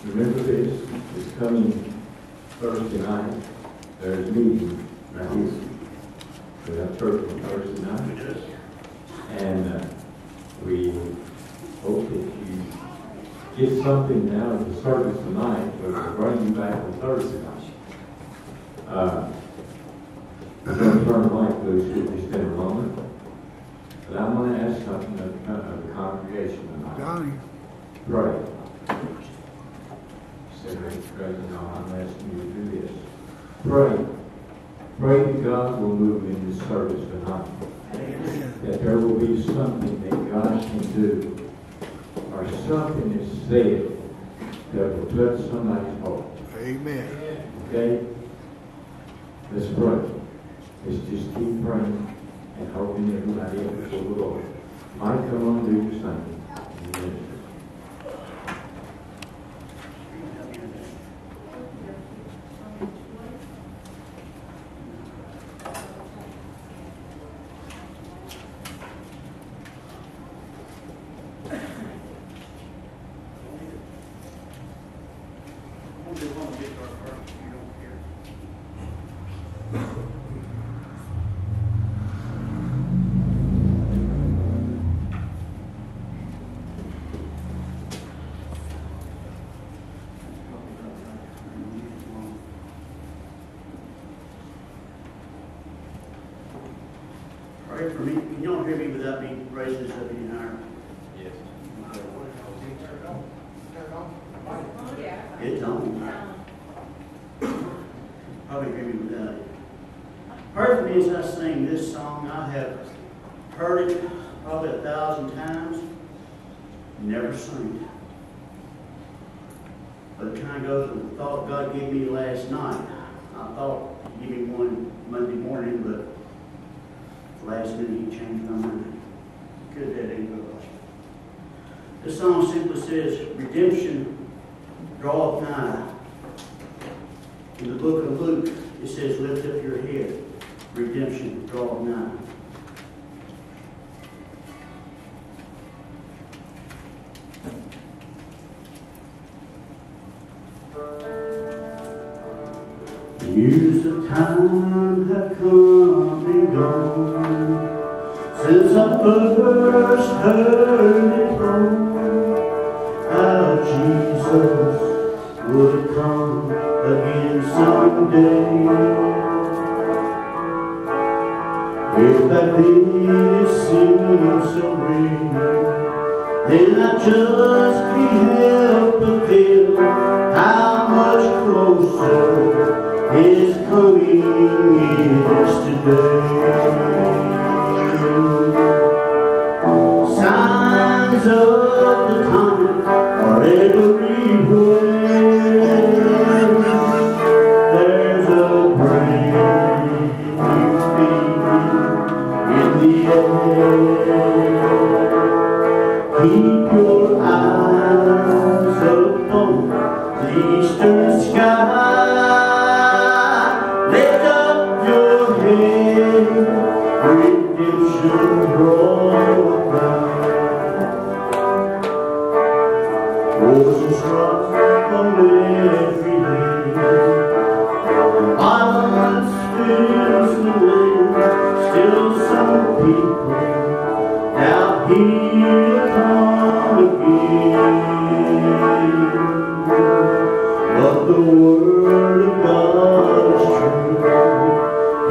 Remember this, it's coming Thursday night. There's a meeting right here. We have church on Thursday night. And we hope that you get something out of the service tonight, but we'll bring you back on Thursday night. I'm going to turn the mic loose with just in a moment. But I want to ask something of the congregation tonight. Johnny. Pray. President, I'm asking you to do this. Pray. Pray that God will move in this service tonight. Amen. That there will be something that God can do, or something that's said that will touch somebody's heart. Amen. Okay? Let's pray. Let's just keep praying and hoping everybody else will the Lord. Might come on and do the same. Amen. pray for me. Can y'all hear me without me raising this up any higher? Yes. It's on. Probably hear me without it. Pray for me as I sing this song. I have heard it probably 1,000 times. Never sung it. But it kind of goes with the thought God gave me last night. I thought He'd give me one Monday morning, but last minute He changed my mind. Good that ain't good. This song simply says, redemption draweth nigh. In the book of Luke, it says, lift up your head. Redemption draweth nigh. Years of time have come and gone since I first heard it told how Jesus would come again someday. If back then it seemed so real, then I just can't help but feel how much closer His coming is today. Signs of the time are everywhere. There's a brand new feeling in the air. Keep your eyes upon the eastern sky. Redemption draweth nigh. Roses drop on every day. Violence fills the land. Still some people doubt He'll come again. But the word of God is true.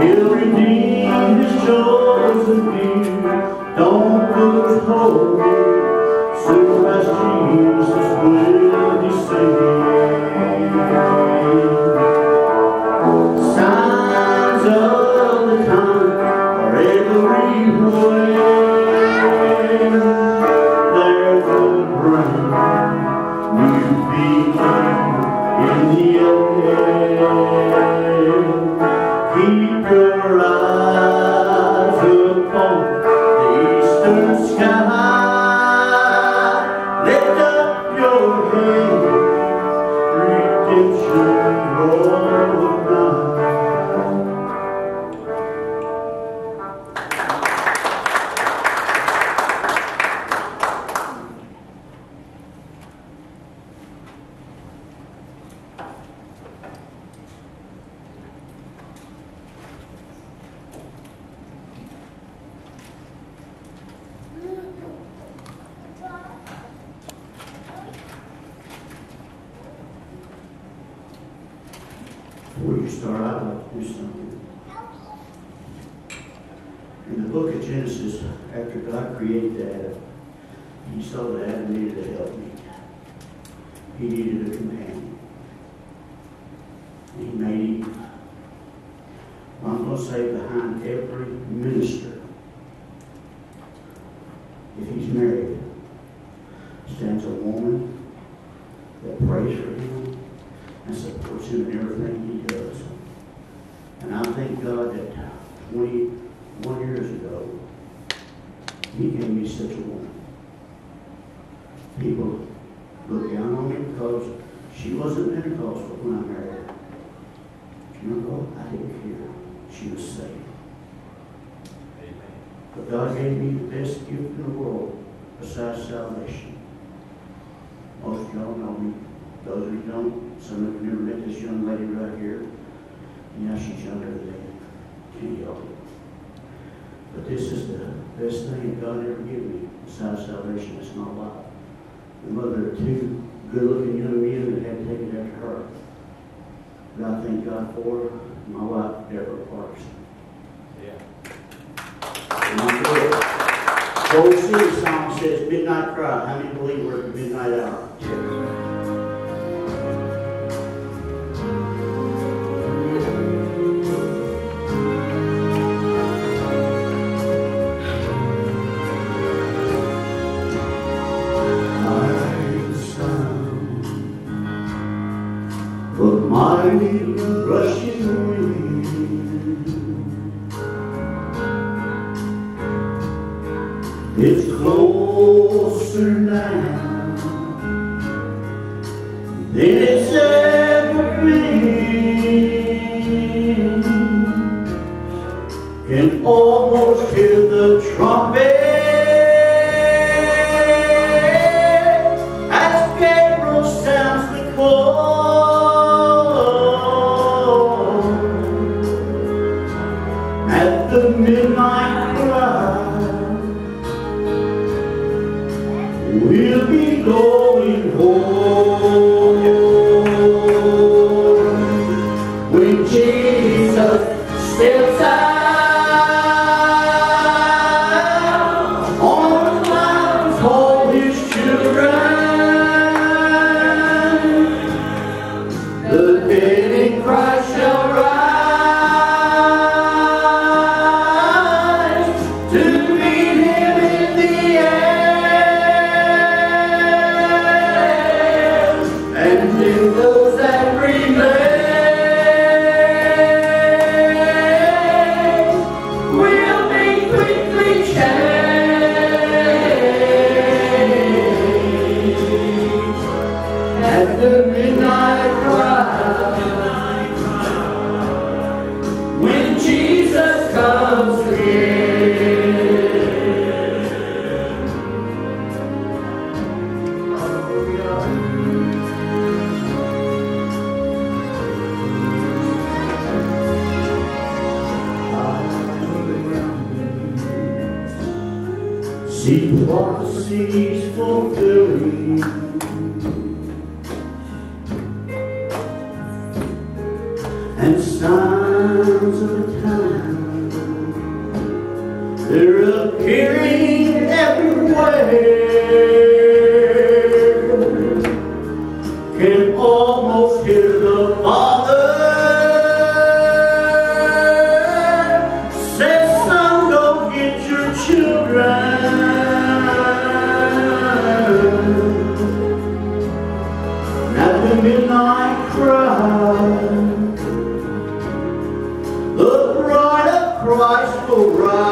He'll redeem His chosen few. Don't look holy, soon as Jesus will descend. Signs of the time are everywhere. There's a brand new feeling in the air. Keep your eyes upon the eastern sky. Lift up your head. Redemption draweth nigh. Before you start, I'd like to do something. In the book of Genesis, after God created Adam, He saw that Adam needed a helpmate. He needed a companion. And He made Eve. Well, I'm going to say behind every minister, if he's married, stands a woman that prays for him and supports him in everything he does. And I thank God that 21 years ago, He gave me such a woman. People look down on me because she wasn't Pentecostal when I married her. You know what? I didn't care. She was saved. Amen. But God gave me the best gift in the world besides salvation. Most of y'all know me. Those of you don't, some of you never met this young lady right here. Yeah, she's younger than any of you. But this is the best thing that God ever gave me besides salvation. It's my life. The mother of two good-looking young men that had taken after her. But I thank God for her, my wife, Deborah Parks. Yeah. old city song says, midnight cry. How many believe we're at the midnight hour? But mighty rushing wind, it's closer now than it's ever been. Can almost hear the trumpet as Gabriel sounds the call. The midnight cry, we'll be going home when Jesus steps out on the clouds for his children. The dead in Christ shall rise to meet him in the air, and in those that remain will be quickly changed at the midnight cry, when Jesus comes again. See prophecies fulfilling, and signs of the time, they're appearing everywhere. Can almost hear the Father say, son, go get your children. At the midnight cry, the bride of Christ will rise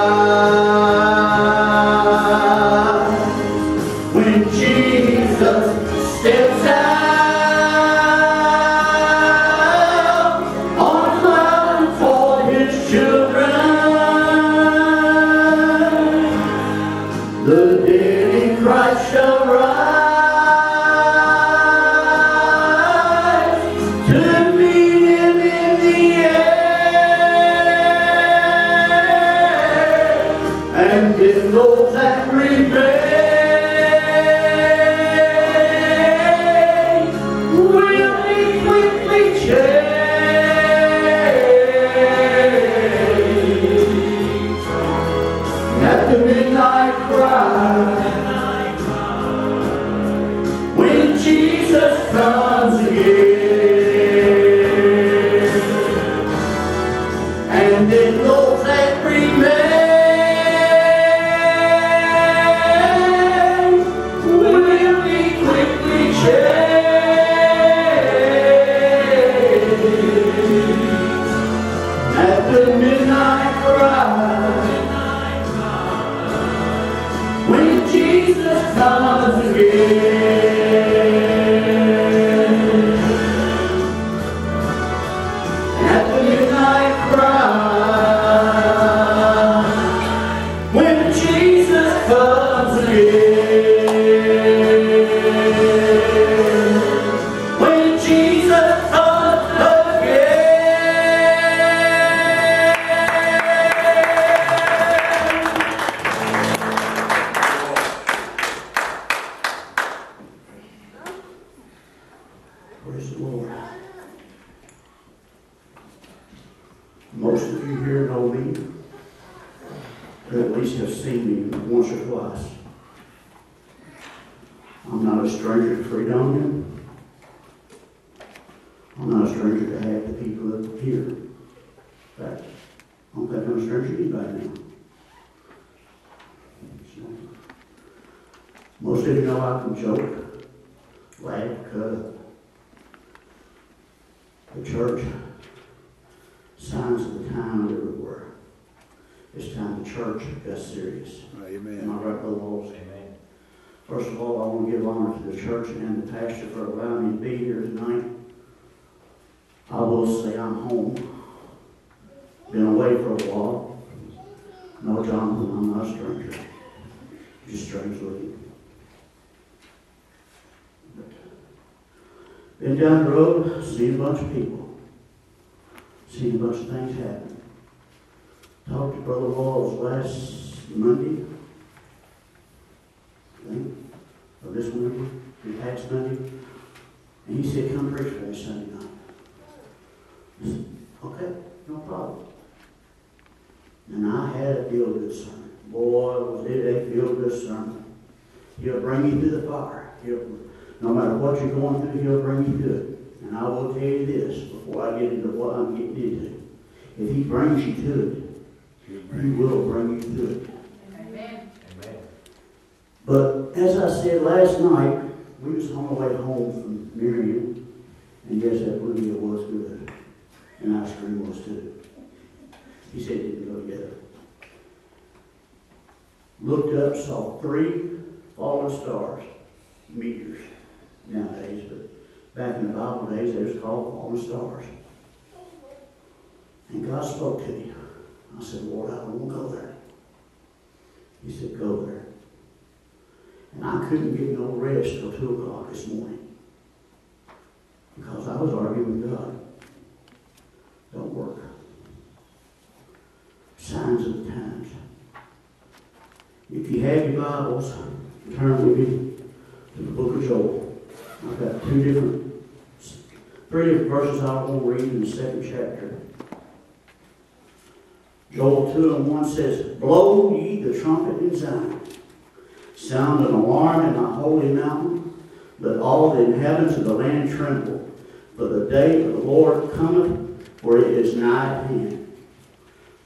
when Jesus steps out on the mountain for his children. The dead in Christ shall rise to meet him in the air, and in those that remain will be quickly changed at the midnight cry, when Jesus comes again, and in those that remain will be quickly changed at the midnight cry, when Jesus comes again. At the midnight cry, when Jesus comes again. When Jesus comes again. Praise the Lord. Most of you here know me. or at least have seen me once or twice. I'm not a stranger to Fredonia. I'm not a stranger to half the people that are here. In fact, I don't think I'm a stranger to anybody now. So, most of you know I can joke, laugh, cut up. The church, signs of the time everywhere. It's time the church got serious. Amen. Am I right, Brother Walls? Amen. First of all, I want to give honor to the church and the pastor for allowing me to be here tonight. I will say I'm home. Been away for a while. No, Jonathan, I'm not a stranger. Just strange looking. Been down the road, seen a bunch of people. Seen a bunch of things happen. Talked to Brother Walls last Monday, I think, or this Monday, the past Monday, and he said, come preach for me Sunday night. I said, okay, no problem. And I had a feel-good sermon. Boy, was it a feel-good sermon. He'll bring you to the fire. No matter what you're going through, he'll bring you to it. And I will tell you this before I get into what I'm getting into. If he brings you to it, he will bring you to it. Amen. Amen. But as I said last night, we was on the way home from Miriam, and yes, that video was good. And ice cream was too. He said it didn't go together. Looked up, saw 3 fallen stars, meteors nowadays, but back in the Bible days, they was called fallen stars. And God spoke to me. I said, Lord, I don't want to go there. He said, go there. And I couldn't get no rest till 2 o'clock this morning because I was arguing with God. Don't work. Signs of the times. If you have your Bibles, turn with me to the book of Joel. I've got 3 different verses I want to read in the 2nd chapter. Joel 2:1 says, blow ye the trumpet in Zion, sound an alarm in my holy mountain, let all the inhabitants of the land tremble, for the day of the Lord cometh, for it is nigh at hand.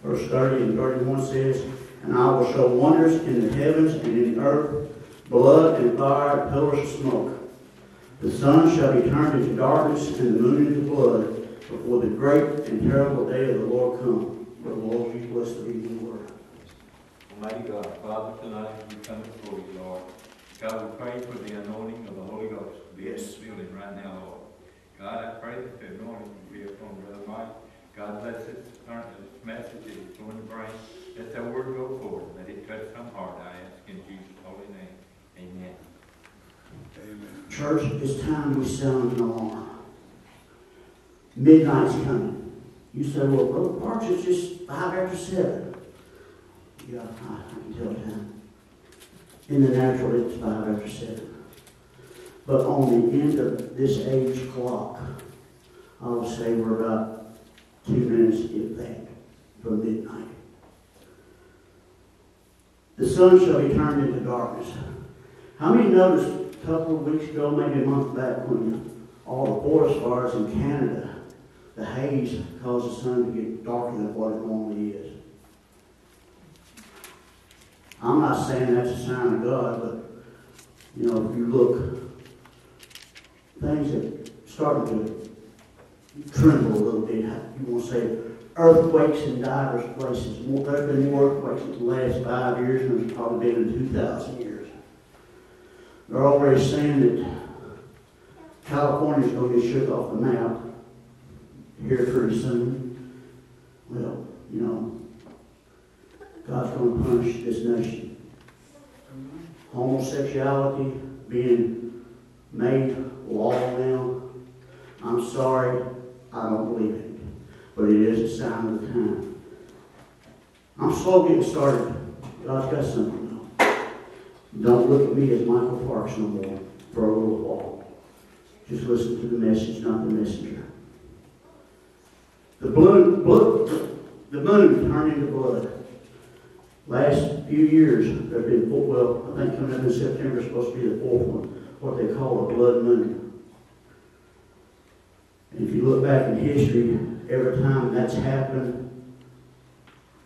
Verse 30 and 31 says, and I will show wonders in the heavens and in the earth, blood and fire, pillars of smoke. The sun shall be turned into darkness and the moon into blood, before the great and terrible day of the Lord come. Brother Lord, you bless the reading of the word. Almighty God, Father, tonight we come before you, Lord. God, we pray for the anointing of the Holy Ghost to be in this building right now, Lord. God, I pray that the anointing will be upon Brother Mike. God, bless this message that he's going to bring. Let that word go forward. Let it touch some heart, I ask in Jesus' holy name. Amen. Amen. Church, it's time we sound an alarm. Midnight's coming. You say, well, Brother Parks, it's just 5 after 7. Yeah, I can tell time. In the natural, it's 5 after 7. But on the end of this age clock, I will say we're about 2 minutes, if that, from midnight. The sun shall be turned into darkness. How many noticed a couple of weeks ago, maybe a month back, when all the forest fires in Canada, the haze caused the sun to get darker than what it normally is? I'm not saying that's a sign of God, but, you know, if you look, things that starting to tremble a little bit. You want to say earthquakes in diverse places. There have been more earthquakes in the last 5 years than there's probably been in 2,000 years. They're already saying that California's going to get shook off the map here pretty soon. Well, you know, God's going to punish this nation. Homosexuality being made law now. I'm sorry, I don't believe it. But it is a sign of the time. I'm slow getting started. God's got something though. Don't look at me as Michael Parks no more for a little while. Just listen to the message, not the messenger. The moon turned into blood. Last few years, there have been, well, I think coming up in September is supposed to be the fourth one, what they call a blood moon. And if you look back in history, every time that's happened,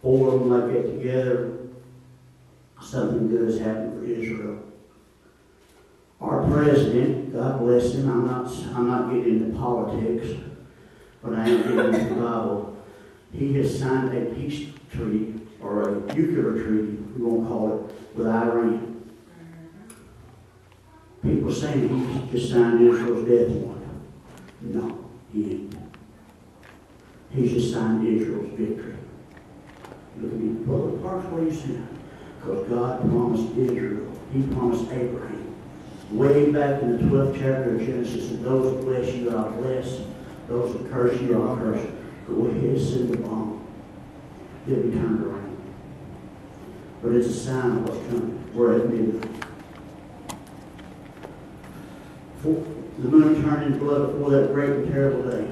4 of them like get together, something good has happened for Israel. Our president, God bless him, I'm not getting into politics, but I am getting into the Bible. He has signed a peace treaty, or a nuclear treaty, we won't call it, with Iran. People saying he just signed Israel's death warrant. No, he ain't. He's just signed Israel's victory. Look at me, Brother Parks, what are you saying? Because God promised Israel, He promised Abraham, way back in the 12th chapter of Genesis, that those that bless you, I'll bless. Those that curse you, I'll curse. Go ahead, send the bomb. It'll be turned around. But it's a sign of what's coming. We're at midnight. The moon turned into blood before that great and terrible day.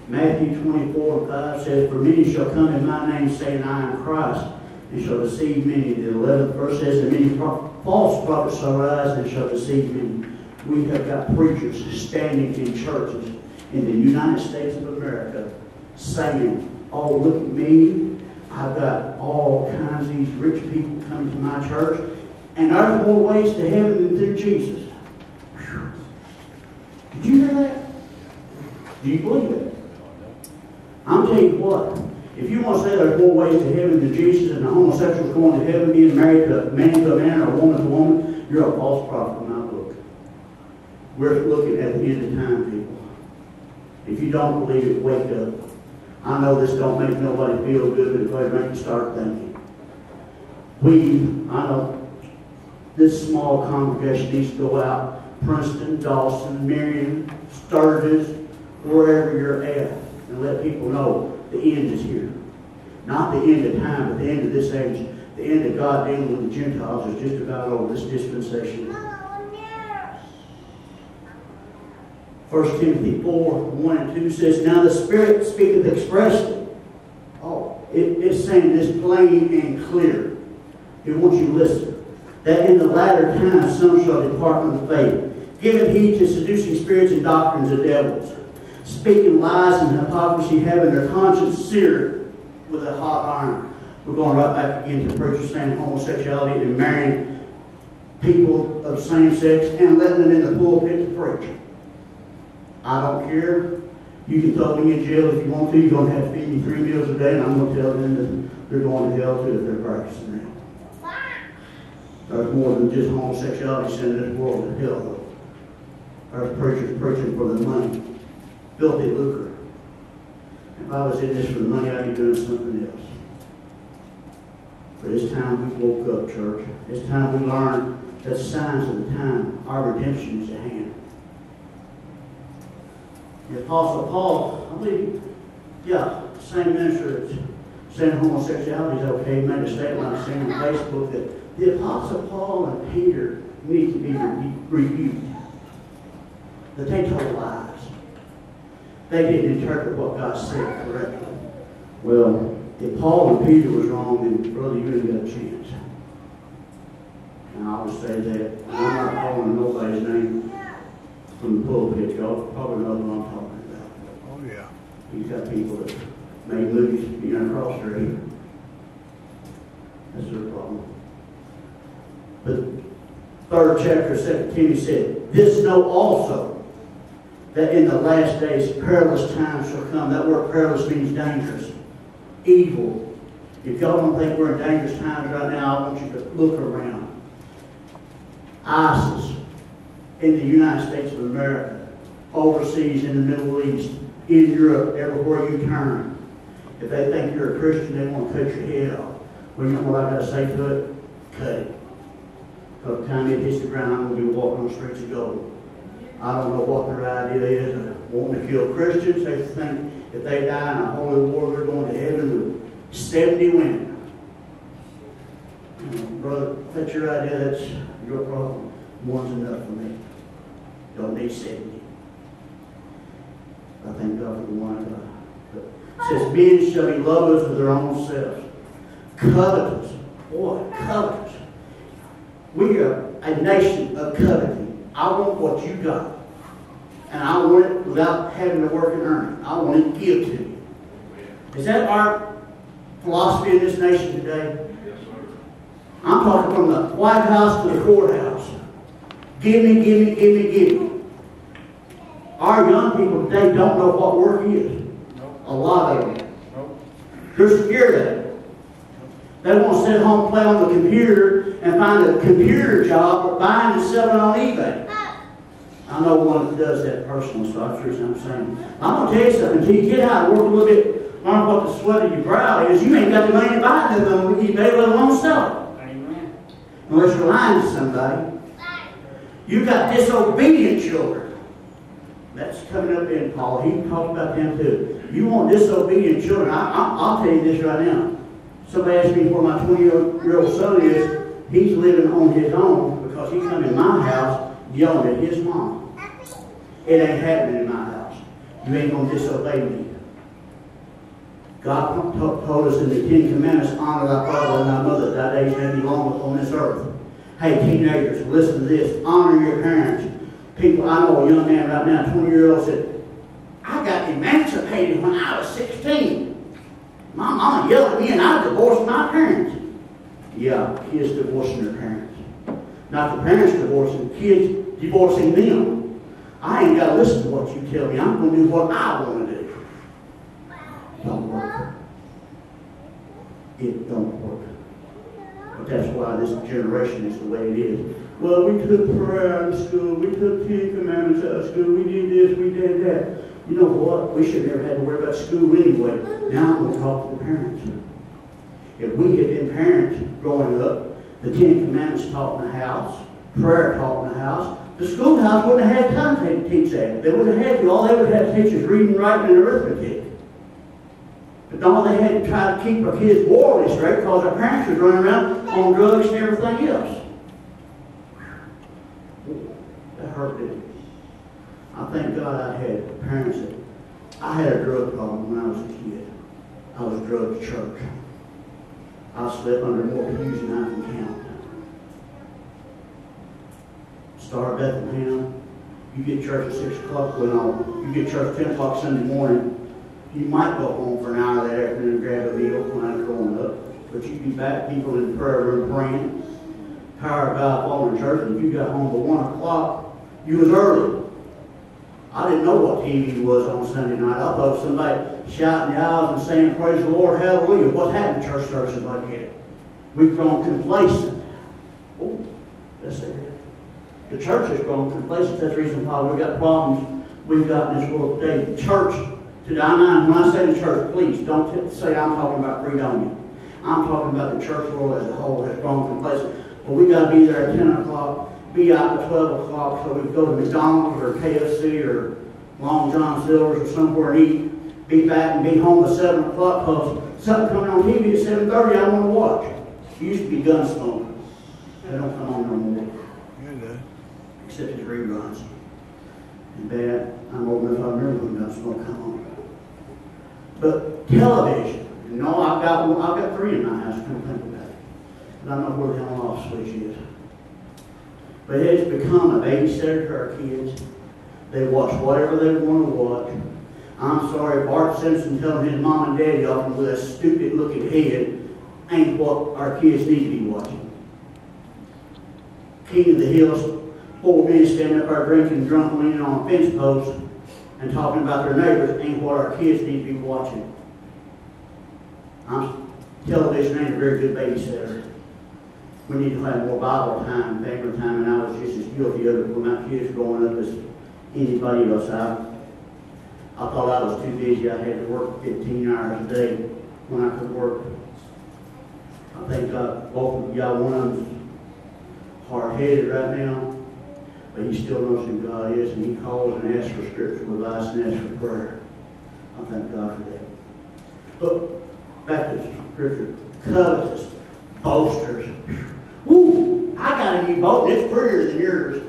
Matthew 24:5 says, "For many shall come in my name, saying, I am Christ, and shall deceive many." The 11th verse says, "And many false prophets shall rise and shall deceive many." We have got preachers standing in churches in the United States of America saying, "Oh, look at me. I've got all kinds of these rich people coming to my church, and there's more ways to heaven than through Jesus." Whew. Did you hear that? Do you believe it? I'm telling you what, if you want to say there's more ways to heaven than Jesus and the homosexuals going to heaven being married to a man to a man or a woman to a woman, you're a false prophet in my book. We're looking at the end of time, people. If you don't believe it, wake up. I know this don't make nobody feel good, but it's going to make you start thinking. I know this small congregation needs to go out, Princeton, Dawson, Marion, Sturgis, wherever you're at, and let people know the end is here. Not the end of time, but the end of this age. The end of God dealing with the Gentiles is just about over, this dispensation. 1 Timothy 4:1-2 says, "Now the Spirit speaketh expressly." Oh, it's saying this plain and clear. It wants you to listen. "That in the latter times some shall depart from the faith, giving heed to seducing spirits and doctrines of devils, speaking lies and hypocrisy, having their conscience seared with a hot iron." We're going right back again to preachers saying homosexuality and marrying people of same sex and letting them in the pulpit to preach. I don't care. You can throw me in jail if you want to. You're going to have to feed me 3 meals a day, and I'm going to tell them that they're going to hell too if they're practicing that. There's more than just homosexuality sending this world to hell, though. There's preachers preaching for the money, filthy lucre. If I was in this for the money, I'd be doing something else. But it's time we woke up, church. It's time we learned that signs of the time, our redemption is at hand. The Apostle Paul, I believe, same minister that's saying homosexuality is okay, made a statement I've seen on Facebook that the Apostle Paul and Peter need to be rebuked. That they told lies. They didn't interpret what God said correctly. Well, if Paul and Peter was wrong, then brother, you ain't got a chance. And I would say that I'm not calling nobody's name from the pulpit. Y'all probably know what I'm talking about. Oh, yeah. He's got people that made movies, across the street. That's their problem. But 3rd chapter of 2 Timothy said, "This know also, that in the last days perilous times shall come." That word perilous means dangerous, evil. If y'all don't think we're in dangerous times right now, I want you to look around. ISIS in the United States of America, overseas in the Middle East, in Europe, everywhere you turn. If they think you're a Christian, they want to cut your head off. Well, you know what I got to say to it? Cut it. Because by the time it hits the ground, I'm going to be walking on the streets of gold. I don't know what their idea is of wanting to kill Christians. They think if they die in a holy war, they're going to heaven with 70 women. Brother, if that's your idea, that's your problem. One's enough for me. Don't need 70. I thank God for the one I got. It says, "Men shall be lovers of their own selves, covetous, Boy, covetous. We are a nation of coveting. I want what you got. And I want it without having to work and earn it. I want it to give to you. Is that our philosophy in this nation today? Yes, sir. I'm talking from the White House to the courthouse. Give me, give me, give me, give me. Our young people today don't know what work is. Nope. A lot of them. Nope. They're scared of it. They want to sit home and play on the computer and find a computer job or buying and selling on eBay. I know one that does that personally, so I'm sure what I'm saying. I'm going to tell you something. Until you get out and work a little bit, learn what the sweat of your brow is, you ain't got the money to buy them on eBay, let alone sell it. Amen. Unless you're lying to somebody. You've got disobedient children. That's coming up in Paul. He talked about them too. You want disobedient children. I'll tell you this right now. Somebody asked me where my 20-year-old son is. He's living on his own because he come in my house yelling at his mom. It ain't happening in my house. You ain't going to disobey me. God told us in the Ten Commandments, honor thy father and thy mother, thy days may be long upon this earth. Hey, teenagers, listen to this. Honor your parents. People, I know a young man right now, 20-year-old, said, I got emancipated when I was 16. My mama yelled at me and I divorced my parents. Yeah, kids divorcing their parents. Not the parents divorcing, kids divorcing them. I ain't got to listen to what you tell me. I'm going to do what I want to do. Don't work. It don't work. But that's why this generation is the way it is. Well, we took prayer out of school. We took 10 Commandments out of school. We did this. We did that. You know what? We should never have to worry about school anyway. Now I'm going to talk to the parents. If we had been parents growing up, the 10 Commandments taught in the house, prayer taught in the house, the schoolhouse wouldn't have had time to teach that. They wouldn't have had to. All they would have to teach is reading, writing, and arithmetic. But all they had to try to keep our kids morally straight because our parents was running around on drugs and everything else. That hurt, didn't it? I thank God I had parents that... I had a drug problem when I was a kid. I was drugged to church. I slept under more pews than I can count. Star of Bethlehem. You get church at 6 o'clock going on. You get church at 10 o'clock Sunday morning. You might go home for an hour that afternoon and grab a meal when I was growing up. But you'd be back, people in the prayer room praying. Power of God falling in church. And if you got home by 1 o'clock, you was early. I didn't know what TV was on Sunday night. I thought somebody shouting the aisles and saying, praise the Lord, hallelujah. What's happening in church services like that? We've grown complacent. Oh, that's it. The church has grown complacent. That's the reason why we've got problems we've got in this world today. The church, when I say the church, please don't say I'm talking about Fredonia. I'm talking about the church world as a whole has grown complacent. But we got to be there at 10 o'clock. Be out at 12 o'clock so we can go to McDonald's or KFC or Long John Silver's or somewhere and eat. Be back and be home at 7 o'clock because something coming on TV at 7:30 I want to watch. It used to be Gunsmoke. They don't come on no more. Except it's reruns. And bad, I'm old enough I remember when Gunsmoke come on. But television. You know, I've got 3 in my house, come think about it. But I don't know where the on-off switch is. But it's become a babysitter to our kids. They watch whatever they want to watch. I'm sorry, Bart Simpson telling his mom and daddy often with a stupid looking head ain't what our kids need to be watching. King of the Hills, 4 men standing up there drinking drunk, leaning on a fence post and talking about their neighbors ain't what our kids need to be watching. Television ain't a very good babysitter. We need to have more Bible time, family time, and I was just as guilty of it when my kids growing up as anybody else. I thought I was too busy. I had to work 15 hours a day when I could work. I think both of y'all, one of them's hard-headed right now, but he still knows who God is, and he calls and asks for scriptural advice and asks for prayer. I thank God for that. But back to the scripture. Covetous, boasters. Woo! I got a new boat, and it's prettier than yours.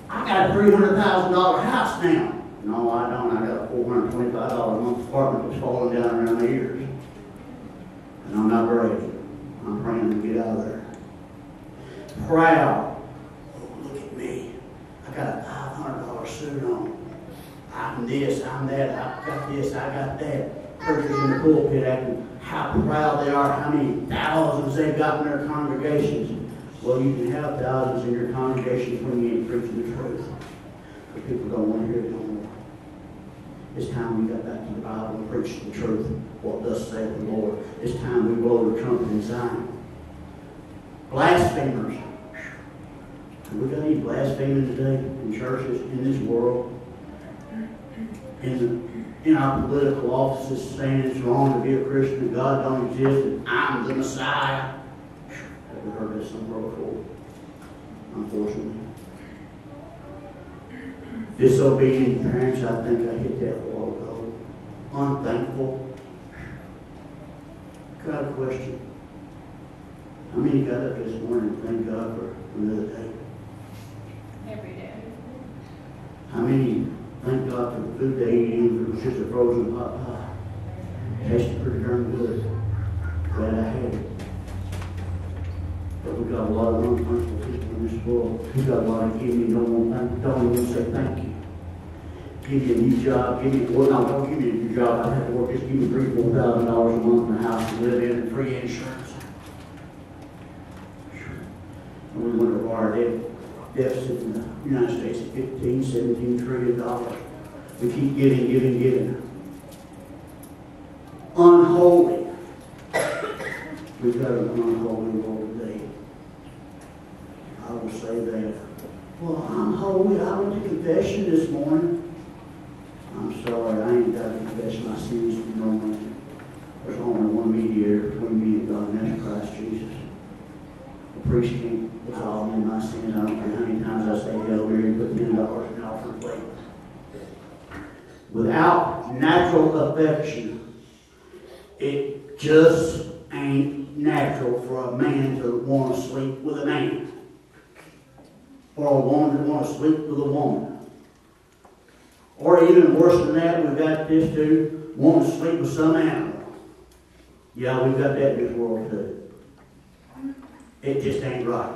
I got a $300,000 house now. No, I don't. I got a $425 a month apartment that's falling down around my ears. And I'm not bragging. I'm praying to get out of there. Proud. Oh, look at me. I got a $500 suit on. I'm this, I'm that, I got this, I got that. Preachers in the pulpit acting how proud they are, how many thousands they've got in their congregations. Well, you can have thousands in your congregations when you ain't preaching the truth. But people don't want to hear it no more. It's time we got back to the Bible and preach the truth. What thus saith the Lord. It's time we blow the trumpet in Zion. Blasphemers. Have we got any blaspheming today in churches, in this world? In our political offices saying it's wrong to be a Christian, that God don't exist, and I'm the Messiah. Have we heard this somewhere before? Unfortunately. Disobedient parents, I think I hit that a while ago. Unthankful. Got a question. How many got up this morning and thank God for another day? Every day. How many thank God for the food they ate, even if it was just a frozen pot pie? Tasted pretty darn good. Glad I had it. But we got a lot of unthankful people in this world. We got a lot of give me, don't even say thank you. Give me a new job, don't give me a new job, I have to work, just give me $3,000-$4,000 a month in the house to live in and free insurance. And we went over our deficit in the United States at $15-17 trillion. We keep giving. Unholy. We've got an unholy world today. I will say that. Well, I'm holy. I went to confession this morning. I'm sorry, I ain't got to confess my sins to no one. There's only one mediator between me and God, and that's Christ Jesus. The priest can't absolve me of my sins. I don't care how many times I say Hail Mary and put $10 in the offering plate. Without natural affection, it just ain't natural for a man to want to sleep with a man. Or a woman to want to sleep with a woman. Or even worse than that, we've got this too, want to sleep with some animal. Yeah, we've got that in this world too. It just ain't right.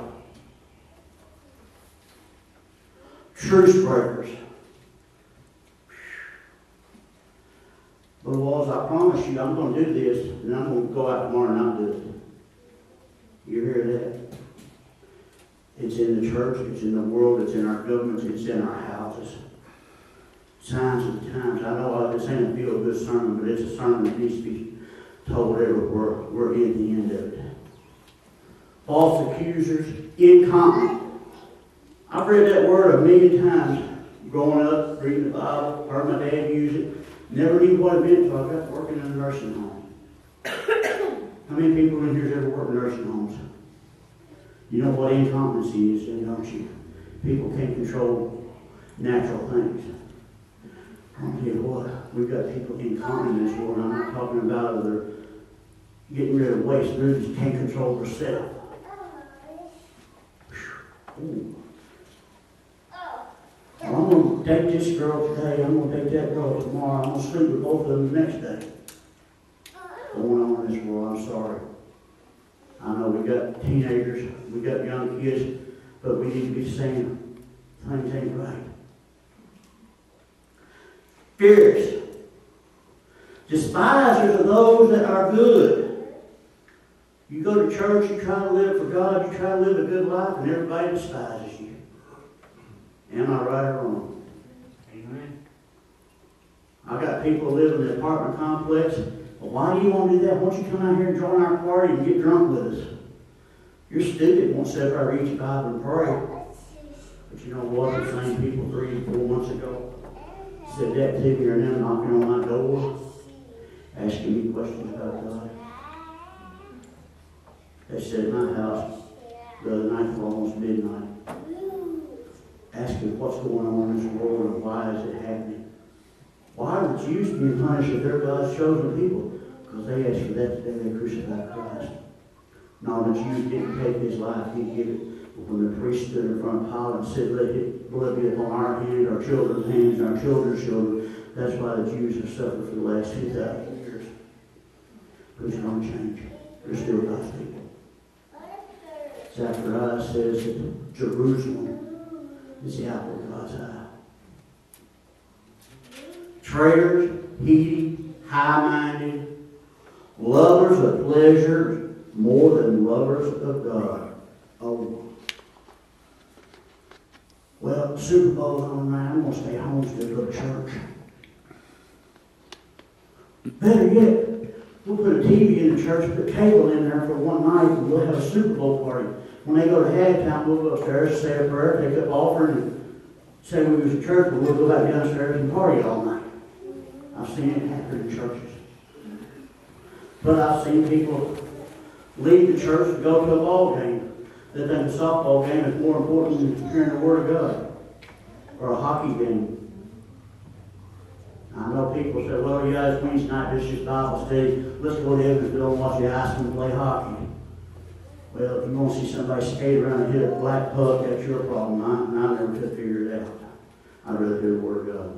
Truce breakers. But Walls, I promise you, I'm going to do this, and I'm going to go out tomorrow and not do it. You hear that? It's in the church, it's in the world, it's in our governments, it's in our houses. Signs of the times. I know this ain't a feel-good sermon, but it's a sermon that needs to be told everywhere. We're in the end of it. False accusers, incontinent. I've read that word a million times growing up, reading the Bible, heard my dad use it. Never knew what it meant until I got working in a nursing home. How many people in here have ever worked in nursing homes? You know what incontinency is, don't you? People can't control natural things. I'll tell you what, we've got people incontinent in this world. I'm not talking about they're getting rid of waste. They just can't control themselves. Well, I'm going to take this girl today. I'm going to take that girl tomorrow. I'm going to sleep with both of them the next day. Going on in this world, I'm sorry. I know we got teenagers, we got young kids, but we need to be saying things ain't right. Fierce. Despisers are those that are good. You go to church, you try to live for God, you try to live a good life, and everybody despises you. Am I right or wrong? Amen. I got people who live in the apartment complex. Well, why do you want to do that? Why don't you come out here and join our party and get drunk with us? You're stupid. Won't sit there and read your Bible and pray. But you know what? The same people 3 or 4 months ago said that to me, or them knocking on my door, asking me questions about God. They said in my house the other night for almost midnight, asking what's going on in this world and why is it happening. Why are the Jews being punished if they're God's chosen people? Because they asked for that the day they crucified Christ. No, the Jews didn't take his life, he gave it. But when the priest stood in front of Pilate and said, let his blood be upon our hands, our children's hands, and our children's children, that's why the Jews have suffered for the last 2,000 years. Because they don't change. They're still God's people. Zechariah says that Jerusalem is the apple of God's eye. Traitors, heedy, high-minded, lovers of pleasure more than lovers of God. Oh. Well, Super Bowl's on right. I'm going to stay home instead of go to church. Better yet, we'll put a TV in the church, put cable in there for one night, and we'll have a Super Bowl party. When they go to halftime, we'll go upstairs, say a prayer, take up offering, and say we was at church, but we'll go back downstairs and party all night. I've seen it happen in churches. But I've seen people leave the church to go to a ball game. They think a softball game is more important than hearing the Word of God. Or a hockey game. I know people say, well, you guys, Wednesday night, this is just Bible study. Let's go to Evansville and watch the Iceland play hockey. Well, if you want to see somebody skate around and hit a black puck, that's your problem. I never could figure it out. I'd rather do the Word of God.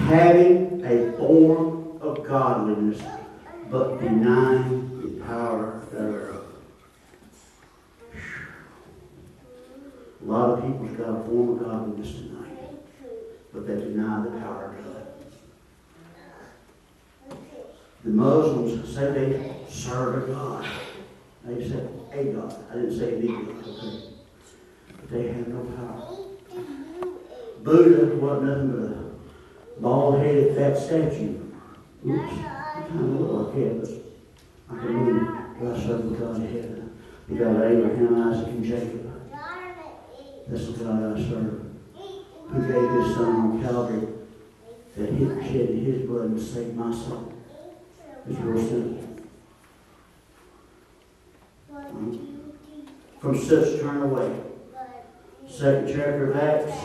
Having a form of godliness, but denying the power thereof. A lot of people's got a form of godliness tonight, but they deny the power of God. The Muslims say they serve a God. They say a God. I didn't say the God, okay? But they have no power. Buddha wasn't nothing but a bald-headed fat statue. Oops. I kind of look like that, but I can move. I serve the God of heaven. The God of Abraham, Isaac, and Jacob. That's the God I serve. Who gave His Son on Calvary that He shed His blood and saved my soul. It's real simple. From such turn away. 2nd chapter of Acts.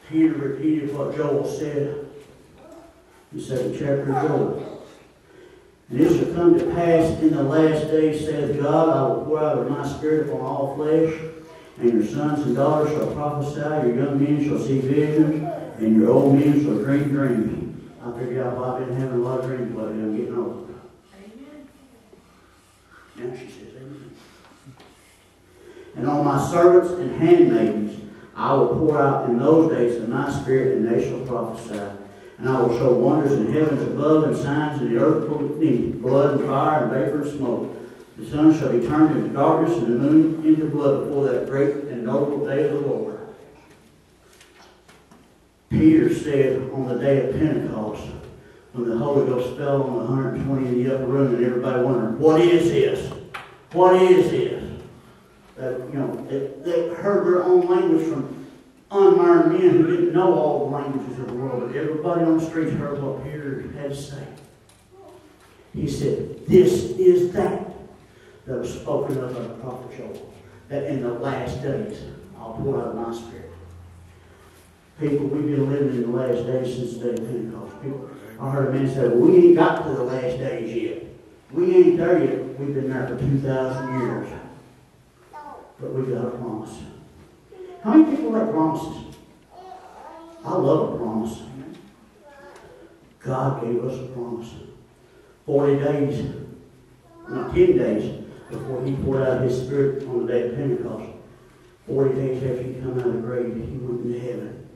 Peter repeated what Joel said. The 2nd chapter of Joel. And it shall come to pass in the last days, saith God, I will pour out of my Spirit upon all flesh, and your sons and daughters shall prophesy, your young men shall see visions, and your old men shall dream dreams. I figured out why I've been having a lot of dreams lately. I'm getting old. Amen. Now she says amen. And on my servants and handmaidens I will pour out in those days of my Spirit, and they shall prophesy. And I will show wonders in heavens above, and signs in the earth beneath, blood and fire and vapor and smoke. The sun shall be turned into darkness, and the moon into blood before that great and notable day of the Lord. Peter said on the day of Pentecost, when the Holy Ghost fell on the 120 in the upper room, and everybody wondered, what is this? What is this? They heard their own language from unlearned men who didn't know all the languages of the world, but everybody on the streets heard what Peter had to say. He said, this is that was spoken of by the prophet Joel, that in the last days I'll pour out my Spirit. People, we've been living in the last days since the day of Pentecost. I heard a man say, well, we ain't got to the last days yet. We ain't there yet. We've been there for 2,000 years. But we got a promise. How many people like promises? I love a promise. God gave us a promise. 40 days, not 10 days, before He poured out His Spirit on the day of Pentecost. 40 days after He come out of the grave, He went into heaven.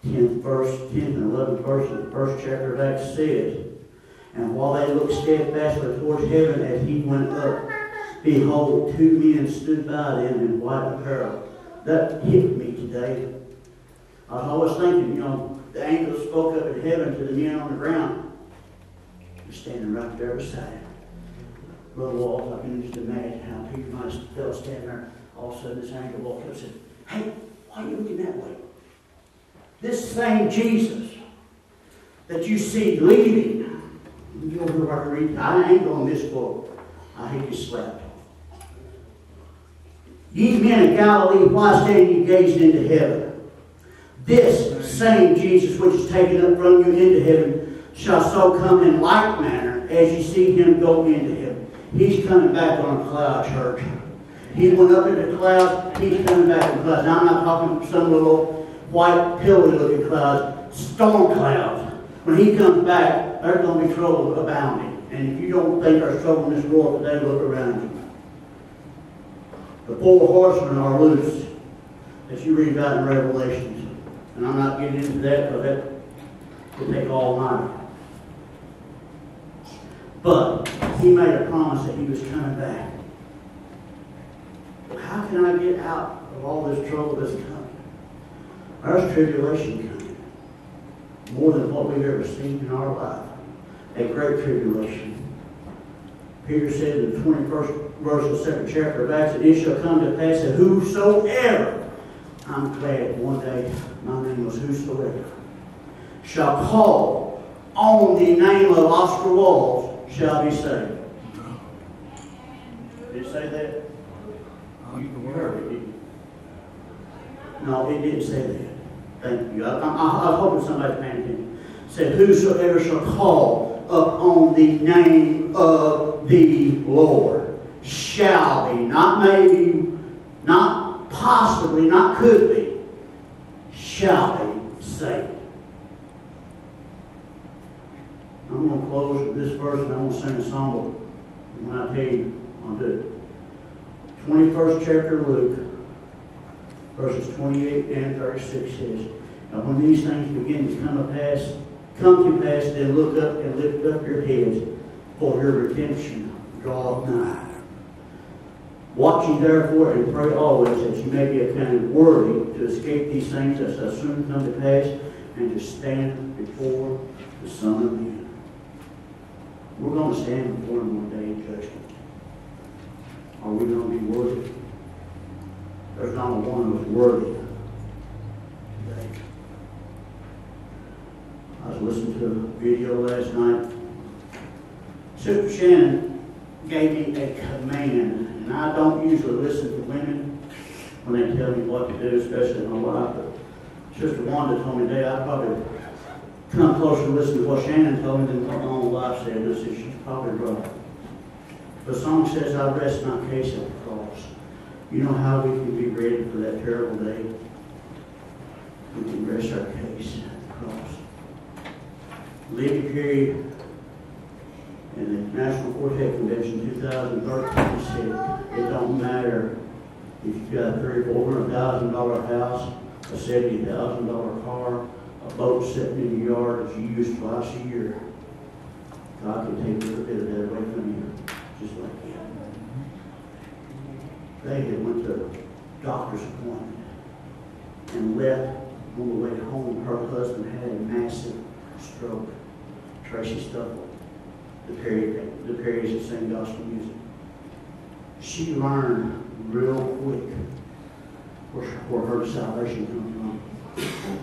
10th and 11th verse of the 1st chapter of Acts says, and while they looked steadfastly towards heaven as He went up, behold, 2 men stood by them in white apparel. That hit me today. I was always thinking, the angels spoke up in heaven to the men on the ground. They're standing right there beside Him. Brother Walls, I can just imagine how Peter might have felt standing there. All of a sudden, this angel walked up and said, hey, why are you looking that way? This same Jesus that you see leaving, you over where I can read. I ain't going to misquote. I hate you slapped. Ye men of Galilee, why stand ye gazing into heaven? This same Jesus which is taken up from you into heaven shall so come in like manner as you see Him go into heaven. He's coming back on a cloud, church. He went up into the clouds. He's coming back in clouds. Now, I'm not talking some little white, pillowy-looking clouds. Storm clouds. When He comes back, there's going to be trouble abounding. And if you don't think there's trouble in this world today, look around you. The 4 horsemen are loose, that you read about in Revelations. And I'm not getting into that because that would take all night. But he made a promise that he was coming back. How can I get out of all this trouble that's coming? There's tribulation coming. More than what we've ever seen in our life. A great tribulation. Peter said in the 21st verse of the 2nd chapter of Acts, "And it shall come to pass that whosoever," I'm glad one day my name was whosoever, "shall call on the name of Oscar Walls shall be saved." Did it say that? You heard it, didn't you? No, it didn't say that. Thank you. I'm hoping somebody's paying attention. It said, "Whosoever shall call upon the name of the Lord shall be," not maybe, not possibly, not could be, shall be saved. I'm going to close with this verse and I'm going to sing a song. But when I tell you, I'll do it. 21st chapter of Luke, verses 28 and 36 says, "And when these things begin to come to pass, then look up and lift up your heads, for your redemption draweth nigh. Watching therefore and pray always that you may be accounted worthy to escape these things that shall soon come to pass, and to stand before the Son of Man." We're going to stand before Him one day in judgment. Are we going to be worthy? There's not one who's worthy today. I was listening to a video last night. Sister Shannon gave me a command, and I don't usually listen to women when they tell me what to do, especially my wife. But Sister Wanda told me today I'd probably come closer to listen to what Shannon told me than what my own wife said. And I said, she's probably right. The song says, "I rest my case at the cross." You know how we can be ready for that terrible day? We can rest our case at the cross. Libby Perry in the National Quartet Convention 2013 said, "It don't matter if you've got a $300,000 house, a $70,000 car, a boat sitting in your yard that you use twice a year. God can take a little bit of that away from you, just like that." They had went to a doctor's appointment and left on the way home. Her husband had a massive stroke. Tracy Stuffle, the Perrys that sing gospel music. She learned real quick where her salvation comes from.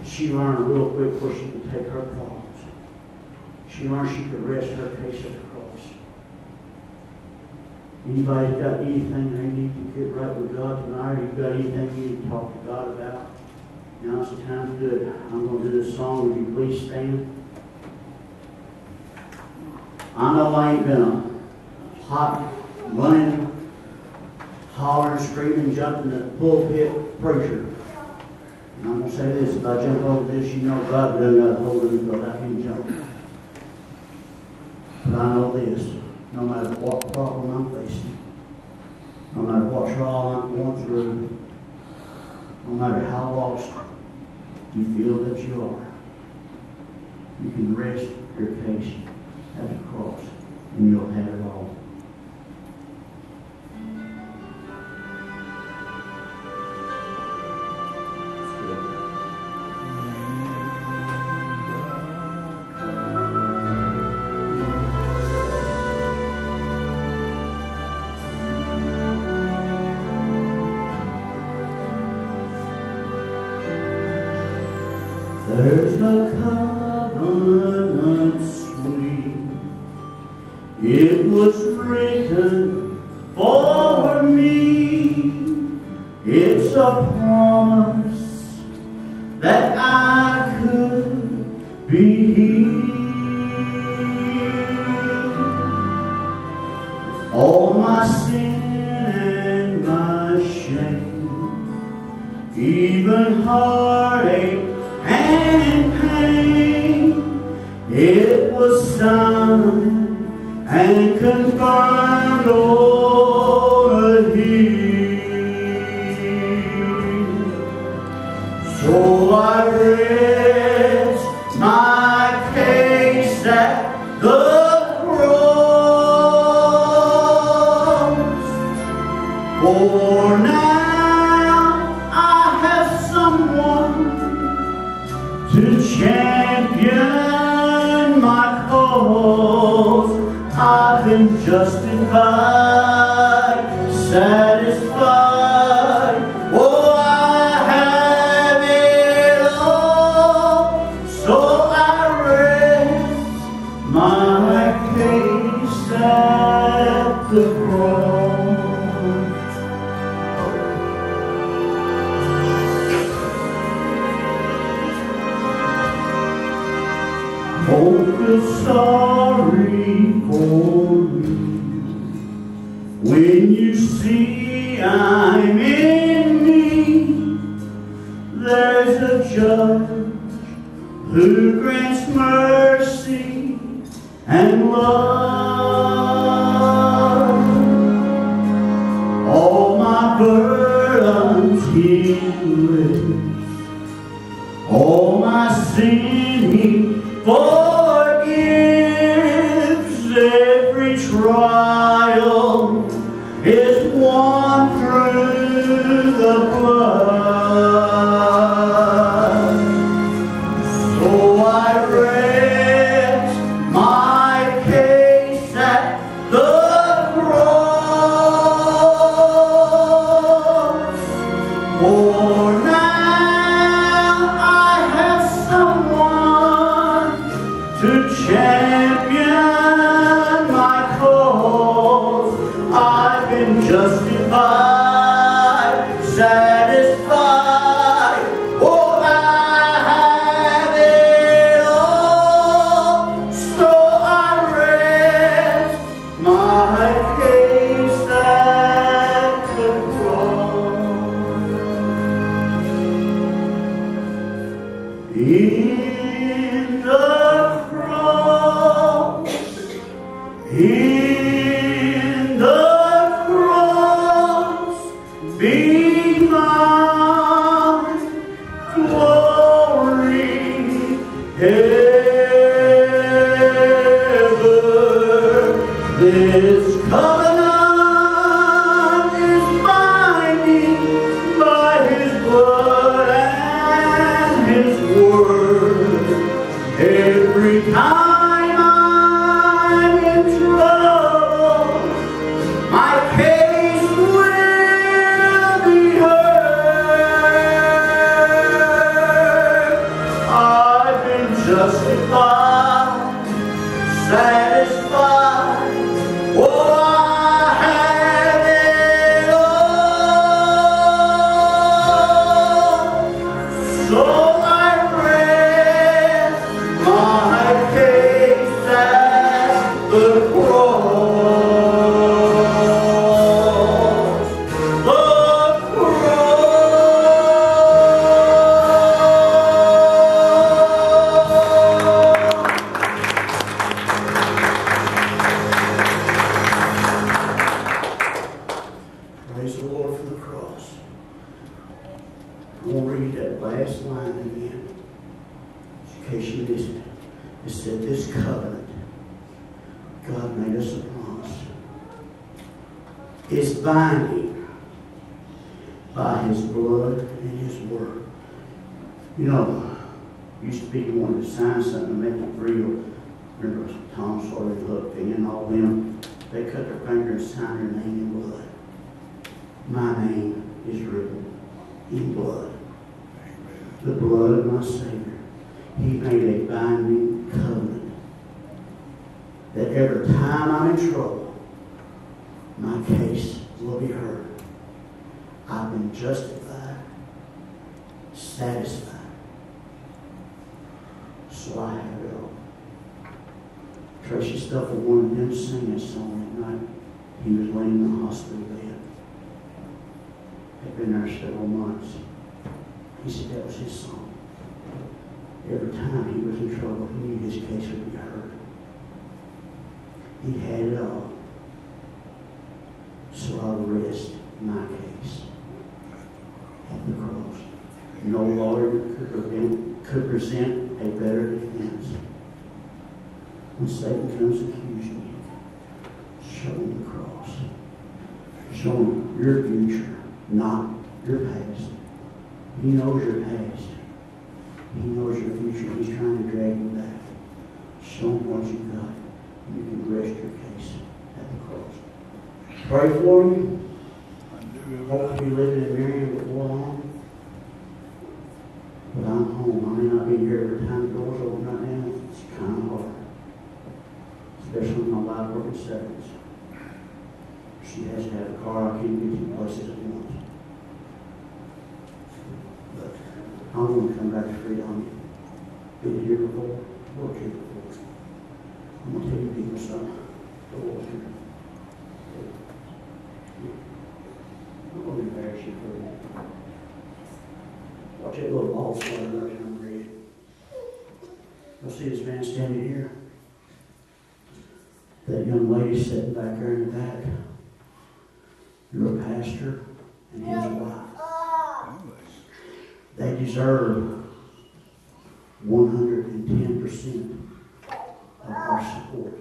She learned real quick where she could take her problems. She learned she could rest her case at the cross. Anybody got anything they need to get right with God tonight? Or you got anything you need to talk to God about? Now's the time to do it. I'm going to do this song. Would you please stand? I know I ain't been a hot, running, hollering, screaming, jumping the pulpit preacher. And I'm going to say this, if I jump over this, you know God doesn't got a hold of me because I can jump. But I know this, no matter what problem I'm facing, no matter what trial I'm going through, no matter how lost you feel that you are, you can rest your case at the cross and you'll have it all. There's a covenant sweet, it was written for me. It's a promise that I could be healed. All my sin and my shame, even heartache and pain, it was done Oh, I rest my case at the cross. For now I have someone to champion my cause. I've been justified, satisfied. Oh, I have it all. So I rest my case at the cross. Don't feel sorry for me when you see I'm in need. There's a judge who grants mercy and love. All my burdens He lifts, all my sin He forgives. Every trial is won through the blood. So I rest my case at the cross. For now I have someone to champion my cause. I've been justified, satisfied. Oh, I have it all. So I rest my case at the cross. In the cross, in the cross, be my glory ever. This covenant is binding by His blood and His word. Every time I'm in trouble, my case will be heard. I've been justified, satisfied. Oh, I have it all. So I rest my case at the cross. The Praise the Lord for the cross. I'm going to read that last line again, in case you missed it. It said, this covenant, God made us a promise. It's binding by His blood and His word. You know, used to be you wanted to sign something to make it real. Remember Tom Sawyer, Huck Finn, and all them? They cut their finger and signed their name in blood. My name is written in blood. The blood of my Savior. He made a binding covenant that every time I'm in trouble, my case will be heard. I've been justified, satisfied. So I have it all. Tracy Stuffle wanted him to sing that song that night. He was laying in the hospital bed. Had been there several months. He said that was his song. Every time he was in trouble, he knew his case would be heard. He had it all. So I'll rest my case at the cross. No lawyer could present a better defense. When Satan comes to accuse you, show him the cross. Show him your future, not your past. He knows your past. He knows your future. He's trying to drag you back. Show him what you got. And you can rest your case at the cross. Pray for you. Hopefully you live in Marion before long. But I'm home. I may not be here every time the doors open right now. It's kind of hard. Especially when my wife working seconds. She has to have a car. I can't get two places at once. But I want to come back to freedom. Been here before. Worked here before. I'm going to tell you people something. The Lord's here. I'm going to embarrass you for that. Watch that little ball flutter right down the red. You'll see this man standing here. That young lady sitting back there in the back. You're a pastor and his wife. They deserve 110% of our support.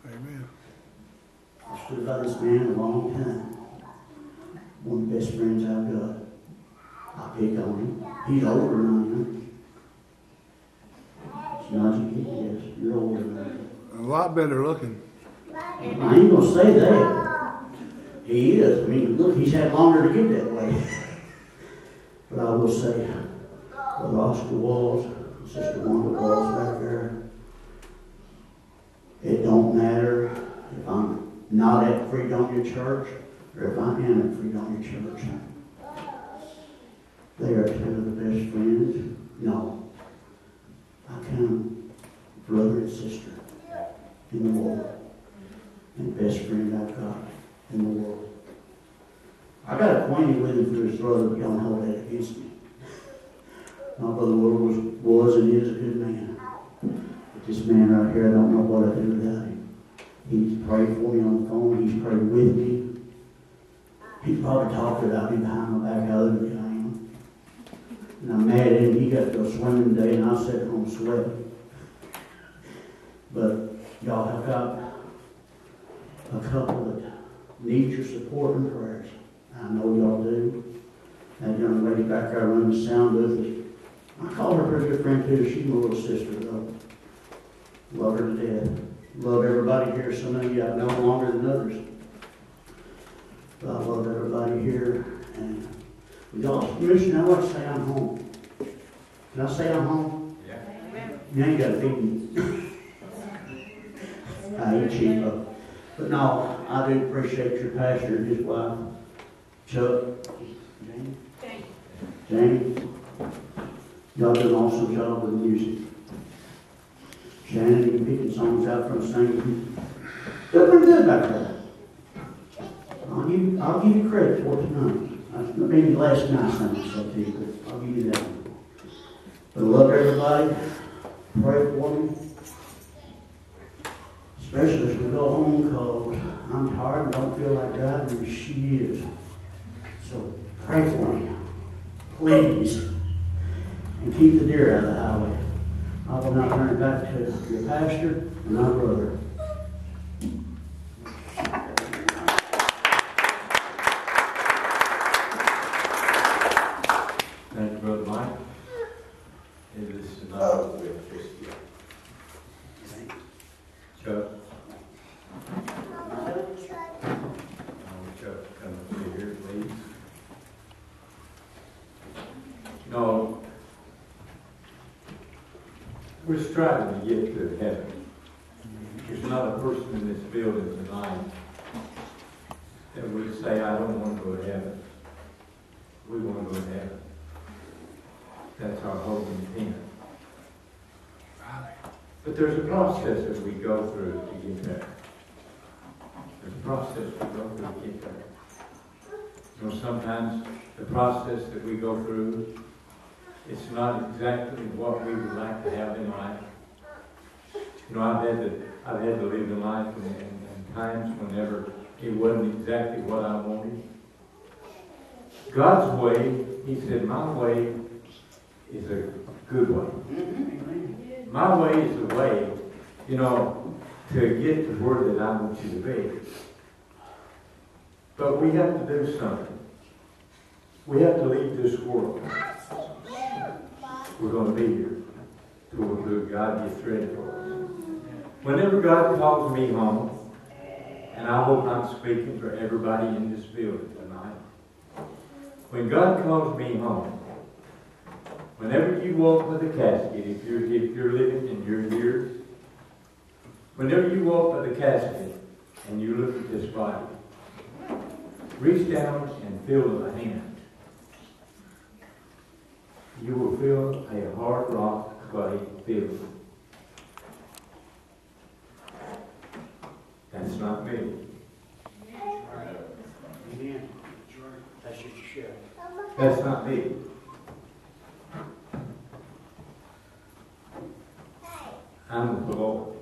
Amen. I stood by this man a long time. One of the best friends I've got. I pick on him. He's older than I am. It's not you think he is. You're older than I am. A lot better looking. I ain't gonna say that. He is. I mean, look, he's had longer to get that way. But I will say, Brother Oscar Walls, Sister Wanda Walls back there, it don't matter if I'm not at Fredonia Church or if I am at Fredonia Church. They are two of the best friends. No, I count brother and sister in the world. And best friend I've got in the world. I got acquainted with him through his brother, but don't hold that against me. My brother was and is a good man. But this man right here, I don't know what I'd do without him. He's prayed for me on the phone. He's prayed with me. He probably talked about me behind my back how ugly I am. And I'm mad at him. He got to go swimming today, and I sat at home sweating. But y'all have got a couple that need your support and prayers. I know y'all do. That young lady back there running the sound booth, I call her a pretty good friend too. She's my little sister though. Love her to death. Love everybody here. Some of you I've known longer than others. But I love everybody here. And with y'all's permission, I'd like to say I'm home. Can I say I'm home? Yeah. You ain't got to beat me. I ain't cheap though. But no, I do appreciate your pastor and his wife, Chuck, Jamie. Y'all do an awesome job with the music. Shannon, you picking songs out from singing. They're pretty good back there. I'll give you credit for it tonight. Maybe last night I sang so to you, but I'll give you that one. But I love everybody. Pray for me. Especially as we go home because I'm tired and don't feel like driving, and she is. So pray for me, please, and keep the deer out of the highway. I will now turn it back to your pastor and my brother. Thank you, Brother Mike. And this is not with Christy. Chuck. Chuck, come up here, please. No, we're striving to get to heaven. There's not a person in this building tonight that would say, I don't want to go to heaven. We want to go to heaven. That's our hope and intent. But there's a process that we go through to get there. There's a process we go through to get there. You know, sometimes the process that we go through, it's not exactly what we would like to have in life. You know, I've had to live in life in times whenever it wasn't exactly what I wanted. God's way, He said, my way is a good way. Amen. My way is the way, you know, to get to where that I want you to be. But we have to do something. We have to leave this world. We're going to be here till God gets ready for us. Whenever God calls me home, and I hope I'm speaking for everybody in this building tonight. When God calls me home, whenever you walk with a casket, if you're living and you're here, whenever you walk with a casket and you look at this body, reach down and feel the hand. You will feel a hard rock clay feeling. That's not me. Amen. That's just a share. That's not me. I'm the Lord.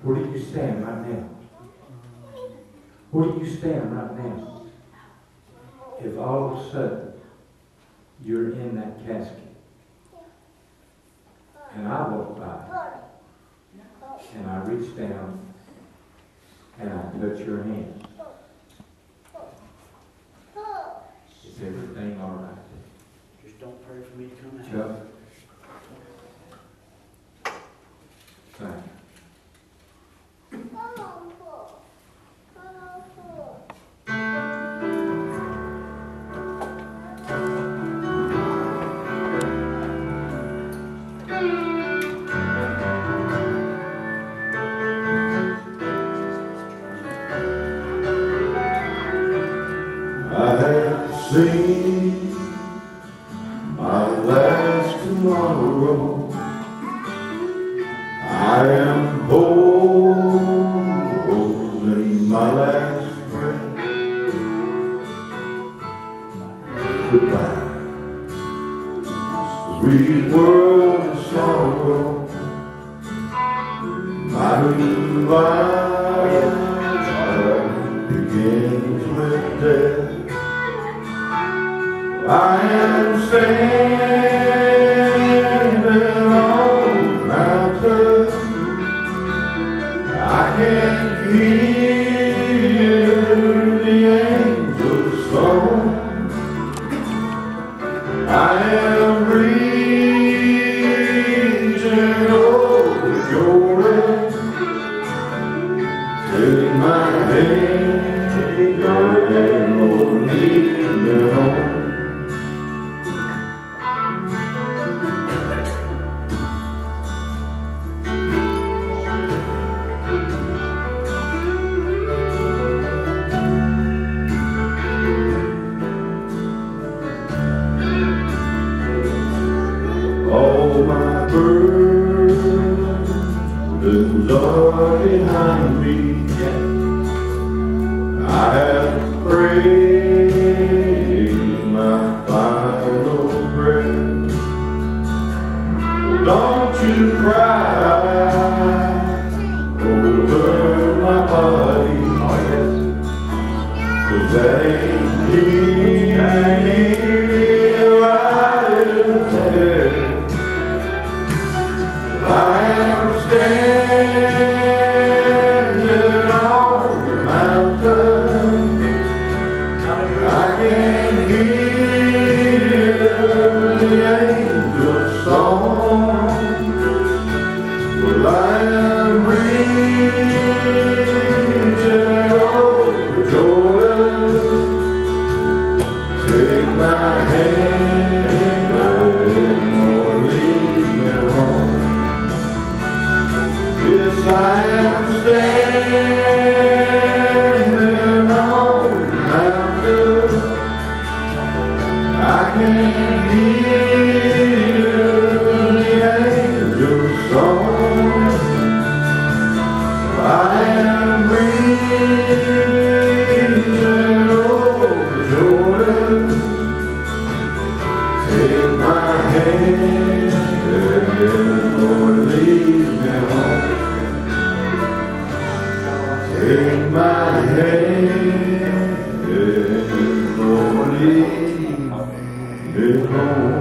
Where do you stand right now? Where do you stand right now? If all of a sudden you're in that casket and I walk by and I reach down and I touch your hand, is everything all right? Just don't pray for me to come out. Chuck? Thank you. I have seen my last tomorrow. I am holding my last breath. Goodbye, sweet world of sorrow. My new life begins with death. I am standing on the mountain. I can hear the angels song. I am reaching over Jordan. Take my hand, Lord, lead me home. All my burdens are behind me. I have prayed my final breath. Don't you cry over my body, 'cause that ain't me. I am standing on the mountain. I can hear the angels' song. Well, I am reaching over Jordan. Take my hand, Lord, lead me home. Yes, I am standing on the mountain. I can hear the angels' song. I am reaching over Jordan. Take my hand, Lord, lead me home. Take my hand, Lord, lead me home. is home.